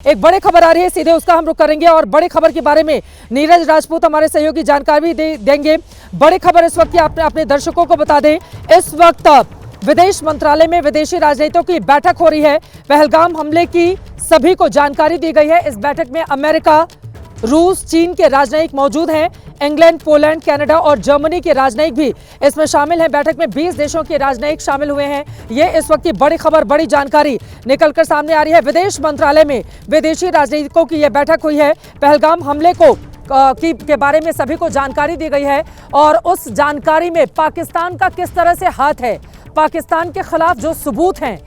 एक बड़ी खबर आ रही है, सीधे उसका हम रुख करेंगे और बड़ी खबर के बारे में नीरज राजपूत हमारे सहयोगी जानकारी देंगे। बड़ी खबर इस वक्त की अपने दर्शकों को बता दें, इस वक्त विदेश मंत्रालय में विदेशी राजनयिकों की बैठक हो रही है। पहलगाम हमले की सभी को जानकारी दी गई है। इस बैठक में अमेरिका, रूस, चीन के राजनयिक मौजूद हैं। इंग्लैंड, पोलैंड, कनाडा और जर्मनी के राजनयिक भी इसमें शामिल हैं। बैठक में 20 देशों के राजनयिक शामिल हुए हैं। ये इस वक्त की बड़ी खबर, बड़ी जानकारी निकलकर सामने आ रही है। विदेश मंत्रालय में विदेशी राजनयिकों की यह बैठक हुई है। पहलगाम हमले के बारे में सभी को जानकारी दी गई है और उस जानकारी में पाकिस्तान का किस तरह से हाथ है, पाकिस्तान के खिलाफ जो सबूत हैं,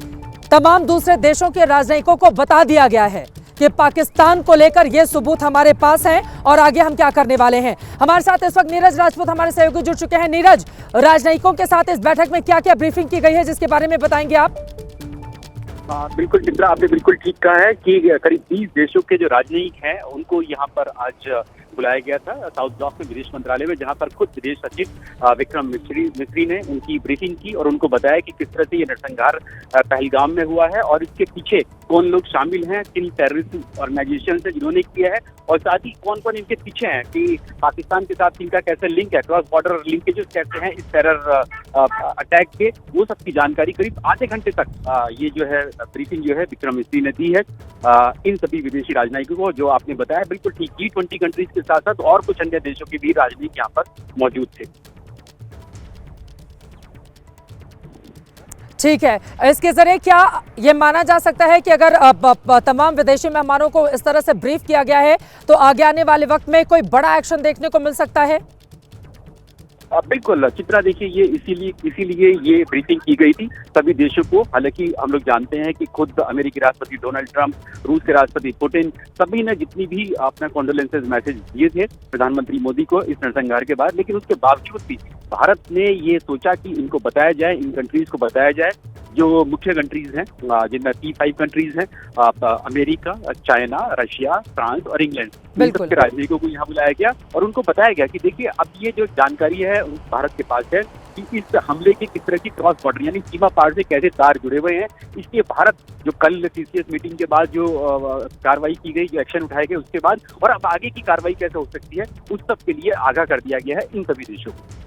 तमाम दूसरे देशों के राजनयिकों को बता दिया गया है कि पाकिस्तान को लेकर ये सबूत हमारे पास हैं और आगे हम क्या करने वाले हैं। हमारे साथ इस वक्त नीरज राजपूत हमारे सहयोगी जुड़ चुके हैं। नीरज, राजनयिकों के साथ इस बैठक में क्या क्या ब्रीफिंग की गई है, जिसके बारे में बताएंगे आप? बिल्कुल चित्रा, आपने बिल्कुल ठीक कहा है कि करीब 20 देशों के जो राजनयिक हैं उनको यहाँ पर आज बुलाया गया था साउथ ब्लॉक में विदेश मंत्रालय में, जहां पर खुद विदेश सचिव विक्रम मिस्री ने उनकी ब्रीफिंग की और उनको बताया कि किस तरह से ये नरसंहार पहलगाम में हुआ है और इसके पीछे कौन लोग शामिल हैं, किन टेररिस्ट ऑर्गेनाइजेशन से जिन्होंने किया है और साथ ही कौन कौन इनके पीछे हैं, कि पाकिस्तान के साथ इनका कैसे लिंक है, क्रॉस बॉर्डर लिंकेजेस कैसे हैं इस टेरर अटैक के, वो सब की जानकारी करीब आधे घंटे तक ये जो है ब्रीफिंग जो है विक्रम मिस्री ने दी है इन सभी विदेशी राजनयिकों को। जो आपने बताया बिल्कुल ठीक, G20 कंट्रीज के साथ साथ और कुछ अन्य देशों के भी राजनयिक यहाँ पर मौजूद थे। ठीक है, इसके जरिए क्या ये माना जा सकता है कि अगर तमाम विदेशी मेहमानों को इस तरह से ब्रीफ किया गया है तो आगे आने वाले वक्त में कोई बड़ा एक्शन देखने को मिल सकता है? बिल्कुल चित्रा, देखिए ये इसीलिए ये ब्रीफिंग की गई थी सभी देशों को। हालांकि हम लोग जानते हैं कि खुद अमेरिकी राष्ट्रपति डोनाल्ड ट्रंप, रूस के राष्ट्रपति पुतिन, सभी ने जितनी भी अपना कॉन्डोलेंसेज मैसेज दिए थे प्रधानमंत्री मोदी को इस नरसंहार के बाद, लेकिन उसके बावजूद भी भारत ने ये सोचा कि इनको बताया जाए, इन कंट्रीज को बताया जाए जो मुख्य कंट्रीज हैं, जिनमें P5 कंट्रीज हैं, अमेरिका, चाइना, रशिया, फ्रांस और इंग्लैंड, इन सबके राजनयिकों को यहाँ बुलाया गया और उनको बताया गया कि देखिए अब ये जो जानकारी है भारत के पास है कि इस हमले की किस तरह की क्रॉस बॉर्डर यानी सीमा पार से कैसे तार जुड़े हुए हैं। इसलिए भारत जो कल CCS मीटिंग के बाद जो कार्रवाई की गई, जो एक्शन उठाए गए उसके बाद, और अब आगे की कार्रवाई कैसे हो सकती है उस सब के लिए आगाह कर दिया गया है इन सभी देशों को।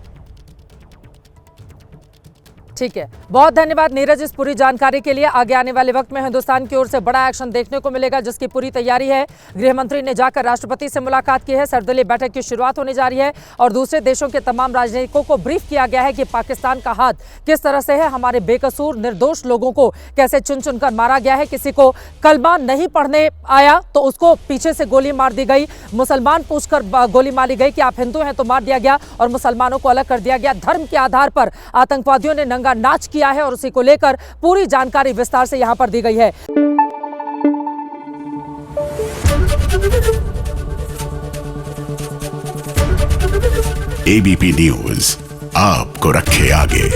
ठीक है, बहुत धन्यवाद नीरज इस पूरी जानकारी के लिए। आगे आने वाले वक्त में हिंदुस्तान की ओर से बड़ा एक्शन देखने को मिलेगा, जिसकी पूरी तैयारी है। गृह मंत्री ने जाकर राष्ट्रपति से मुलाकात की है। सर्वदलीय बैठक की शुरुआत होने जा रही है और दूसरे देशों के तमाम राजनयिकों को ब्रीफ किया गया है कि पाकिस्तान का हाथ किस तरह से है, हमारे बेकसूर निर्दोष लोगों को कैसे चुन चुन कर मारा गया है। किसी को कलमा नहीं पढ़ने आया तो उसको पीछे से गोली मार दी गई, मुसलमान पूछकर गोली मारी गई कि आप हिंदू हैं तो मार दिया गया और मुसलमानों को अलग कर दिया गया। धर्म के आधार पर आतंकवादियों ने नाच किया है और उसी को लेकर पूरी जानकारी विस्तार से यहां पर दी गई है। ABP न्यूज़ आपको रखे आगे।